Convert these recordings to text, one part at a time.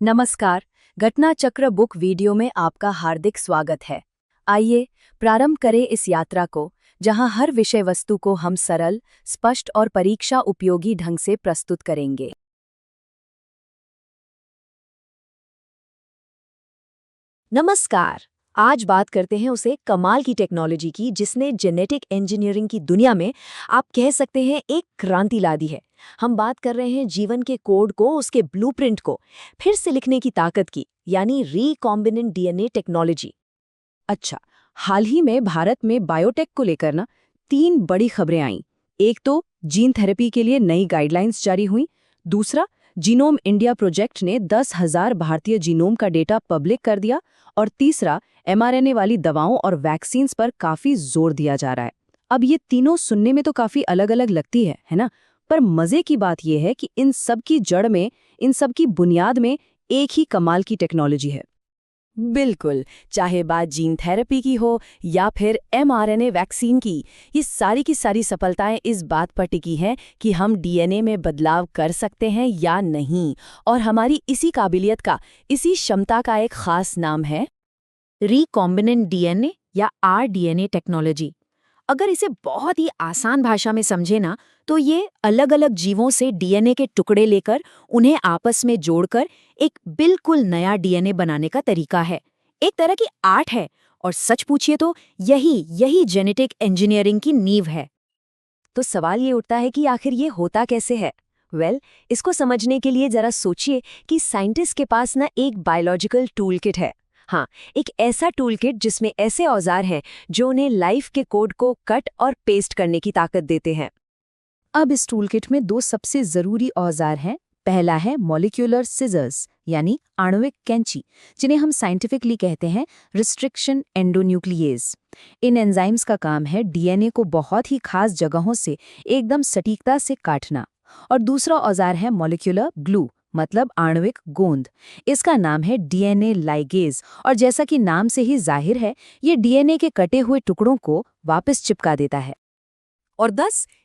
नमस्कार। घटना चक्र बुक वीडियो में आपका हार्दिक स्वागत है। आइए प्रारंभ करें इस यात्रा को, जहां हर विषय वस्तु को हम सरल, स्पष्ट और परीक्षा उपयोगी ढंग से प्रस्तुत करेंगे। नमस्कार। आज बात करते हैं उसे कमाल की टेक्नोलॉजी की जिसने जेनेटिक इंजीनियरिंग की दुनिया में आप कह सकते हैं एक क्रांति ला दी है। हम बात कर रहे हैं जीवन के कोड को, उसके ब्लूप्रिंट को फिर से लिखने की ताकत की, यानी रीकॉम्बिनेंट डीएनए टेक्नोलॉजी। अच्छा, हाल ही में भारत में बायोटेक को लेकर ना 3 बड़ी खबरें आईं। एक तो जीन थेरेपी के लिए नई गाइडलाइंस जारी हुई। दूसरा, जीनोम इंडिया प्रोजेक्ट ने 10,000 भारतीय जीनोम का डेटा पब्लिक कर दिया। और तीसरा, एमआरएनए वाली दवाओं और वैक्सीन्स पर काफी जोर दिया जा रहा है। अब ये तीनों सुनने में तो काफी अलग-अलग लगती है ना? पर मजे की बात यह है कि इन सब की जड़ में, इन सब की बुनियाद में एक ही कमाल की टेक्नोलॉजी है। बिल्कुल, चाहे बात जीन थेरेपी की हो या फिर एमआरएनए वैक्सीन की, ये सारी की सारी सफलताएं इस बात पर टिकी हैं कि हम डीएनए में बदलाव कर सकते हैं या नहीं। और हमारी इसी काबिलियत का, इसी क्षमता का एक खास नाम है रिकॉम्बिनेंट डीएनए या आरडीएनए टेक्नोलॉजी। अगर इसे बहुत ही आसान भाषा में समझे ना, तो ये अलग अलग जीवों से डीएनए के टुकड़े लेकर उन्हें आपस में जोड़कर एक बिल्कुल नया डीएनए बनाने का तरीका है। एक तरह की आर्ट है, और सच पूछिए तो यही जेनेटिक इंजीनियरिंग की नींव है। तो सवाल ये उठता है कि आखिर ये होता कैसे है। इसको समझने के लिए जरा सोचिए कि साइंटिस्ट के पास ना एक बायोलॉजिकल टूल किट है। हाँ, एक ऐसा टूल किट जिसमें ऐसे औजार हैं जो उन्हें लाइफ के कोड को कट और पेस्ट करने की ताकत देते हैं। अब इस टूलकिट में 2 सबसे जरूरी औजार हैं। पहला है मॉलिक्यूलर सिजर्स, यानी आणविक कैंची, जिन्हें हम साइंटिफिकली कहते हैं रिस्ट्रिक्शन एंडोन्यूक्लिएज। इन एंजाइम्स का काम है डीएनए को बहुत ही खास जगहों से एकदम सटीकता से काटना। और दूसरा औजार है मॉलिक्यूलर ग्लू, मतलब आणविक गोंद। इसका नाम है डीएनए लाइगेज, और जैसा कि नाम से ही जाहिर है, ये डीएनए के कटे हुए टुकड़ों को वापस चिपका देता है। और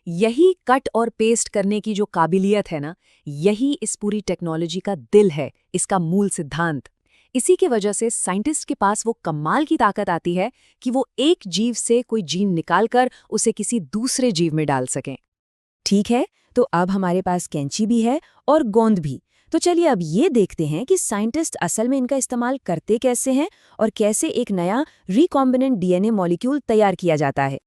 यही कट और पेस्ट करने की जो काबिलियत है ना, यही इस पूरी टेक्नोलॉजी का दिल है, इसका मूल सिद्धांत। इसी की वजह से साइंटिस्ट के पास वो कमाल की ताकत आती है कि वो एक जीव से कोई जीन निकालकर उसे किसी दूसरे जीव में डाल सकें। ठीक है, तो अब हमारे पास कैंची भी है और गोंद भी। तो चलिए अब ये देखते हैं कि साइंटिस्ट असल में इनका इस्तेमाल करते कैसे हैं और कैसे एक नया रिकॉम्बिनेंट डीएनए मॉलिक्यूल तैयार किया जाता है।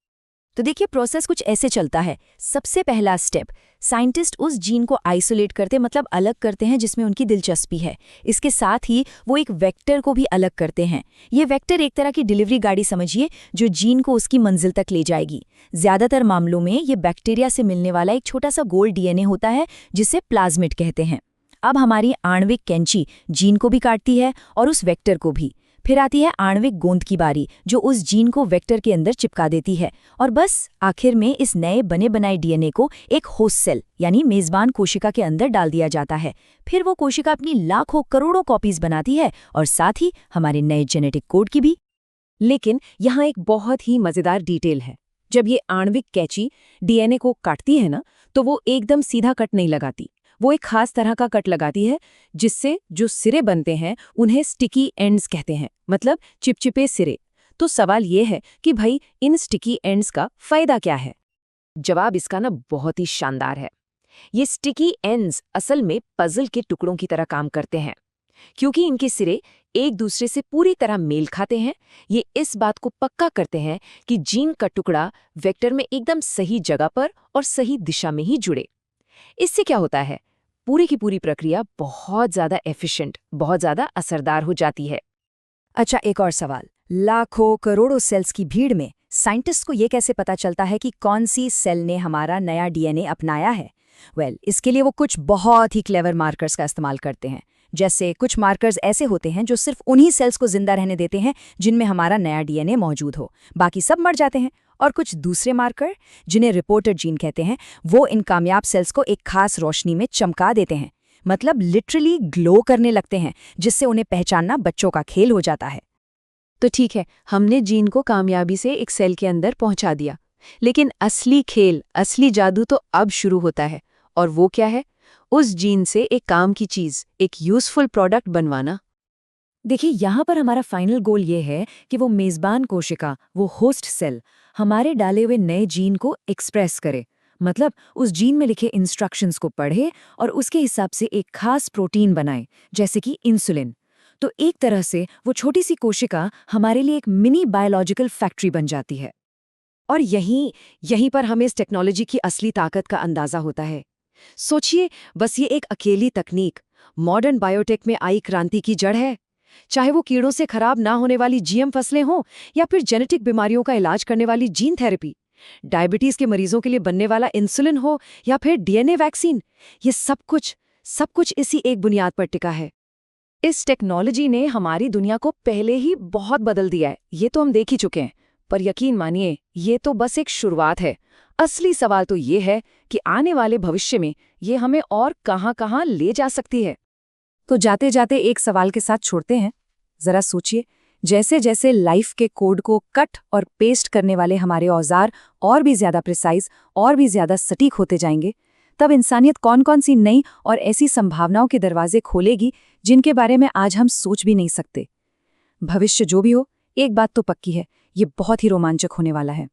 तो देखिए, प्रोसेस कुछ ऐसे चलता है। सबसे पहला स्टेप, साइंटिस्ट उस जीन को आइसोलेट करते, मतलब अलग करते हैं जिसमें उनकी दिलचस्पी है। इसके साथ ही वो एक वेक्टर को भी अलग करते हैं। ये वेक्टर एक तरह की डिलीवरी गाड़ी समझिए, जो जीन को उसकी मंजिल तक ले जाएगी। ज्यादातर मामलों में ये बैक्टीरिया से मिलने वाला एक छोटा सा गोल डीएनए होता है, जिसे प्लाज्मिड कहते हैं। अब हमारी आणविक कैंची जीन को भी काटती है और उस वेक्टर को भी। फिर आती है आणविक गोंद की बारी, जो उस जीन को वेक्टर के अंदर चिपका देती है। और बस आखिर में इस नए बने बनाए डीएनए को एक होस्ट सेल, यानी मेजबान कोशिका के अंदर डाल दिया जाता है। फिर वो कोशिका अपनी लाखों करोड़ों कॉपीज बनाती है, और साथ ही हमारे नए जेनेटिक कोड की भी। लेकिन यहाँ एक बहुत ही मजेदार डिटेल है। जब ये आणविक कैंची डीएनए को काटती है ना, तो वो एकदम सीधा कट नहीं लगाती। वो एक खास तरह का कट लगाती है, जिससे जो सिरे बनते हैं उन्हें स्टिकी एंड्स कहते हैं, मतलब चिपचिपे सिरे। तो सवाल ये है कि भाई इन स्टिकी एंड्स का फायदा क्या है? जवाब इसका ना बहुत ही शानदार है। ये स्टिकी एंड्स असल में पजल के टुकड़ों की तरह काम करते हैं। क्योंकि इनके सिरे एक दूसरे से पूरी तरह मेल खाते हैं, ये इस बात को पक्का करते हैं कि जीन का टुकड़ा वेक्टर में एकदम सही जगह पर और सही दिशा में ही जुड़े। इससे क्या होता है, पूरी की पूरी प्रक्रिया बहुत ज्यादा एफिशिएंट, बहुत ज्यादा असरदार हो जाती है। अच्छा, एक और सवाल। लाखों करोड़ों सेल्स की भीड़ में साइंटिस्ट को ये कैसे पता चलता है कि कौन सी सेल ने हमारा नया डीएनए अपनाया है? इसके लिए वो कुछ बहुत ही क्लेवर मार्कर्स का इस्तेमाल करते हैं। जैसे कुछ मार्कर्स ऐसे होते हैं जो सिर्फ उन्हीं सेल्स को जिंदा रहने देते हैं जिनमें हमारा नया डीएनए मौजूद हो, बाकी सब मर जाते हैं। और कुछ दूसरे मार्कर, जिन्हें रिपोर्टर जीन कहते हैं, वो इन कामयाब सेल्स को एक खास रोशनी में चमका देते हैं, मतलब लिटरली ग्लो करने लगते हैं, जिससे उन्हें पहचानना बच्चों का खेल हो जाता है। तो ठीक है, हमने जीन को कामयाबी से एक सेल के अंदर पहुंचा दिया। लेकिन असली खेल, असली जादू तो अब शुरू होता है। और वो क्या है? उस जीन से एक काम की चीज, एक यूजफुल प्रोडक्ट बनवाना। देखिए, यहाँ पर हमारा फाइनल गोल ये है कि वो मेजबान कोशिका, वो होस्ट सेल, हमारे डाले हुए नए जीन को एक्सप्रेस करे। मतलब उस जीन में लिखे इंस्ट्रक्शंस को पढ़े और उसके हिसाब से एक खास प्रोटीन बनाए, जैसे कि इंसुलिन। तो एक तरह से वो छोटी सी कोशिका हमारे लिए एक मिनी बायोलॉजिकल फैक्ट्री बन जाती है। और यहीं पर हमें इस टेक्नोलॉजी की असली ताकत का अंदाजा होता है। सोचिए, बस ये एक अकेली तकनीक मॉडर्न बायोटेक में आई क्रांति की जड़ है। चाहे वो कीड़ों से खराब ना होने वाली जीएम फसलें हों या फिर जेनेटिक बीमारियों का इलाज करने वाली जीन थेरेपी, डायबिटीज के मरीजों के लिए बनने वाला इंसुलिन हो या फिर डीएनए वैक्सीन, ये सब कुछ इसी एक बुनियाद पर टिका है। इस टेक्नोलॉजी ने हमारी दुनिया को पहले ही बहुत बदल दिया है, ये तो हम देख ही चुके हैं। पर यकीन मानिए, ये तो बस एक शुरुआत है। असली सवाल तो ये है कि आने वाले भविष्य में ये हमें और कहां-कहां ले जा सकती है। तो जाते जाते एक सवाल के साथ छोड़ते हैं। जरा सोचिए, जैसे जैसे लाइफ के कोड को कट और पेस्ट करने वाले हमारे औजार और भी ज्यादा प्रिसाइज और भी ज्यादा सटीक होते जाएंगे, तब इंसानियत कौन कौन सी नई और ऐसी संभावनाओं के दरवाजे खोलेगी जिनके बारे में आज हम सोच भी नहीं सकते। भविष्य जो भी हो, एक बात तो पक्की है, ये बहुत ही रोमांचक होने वाला है।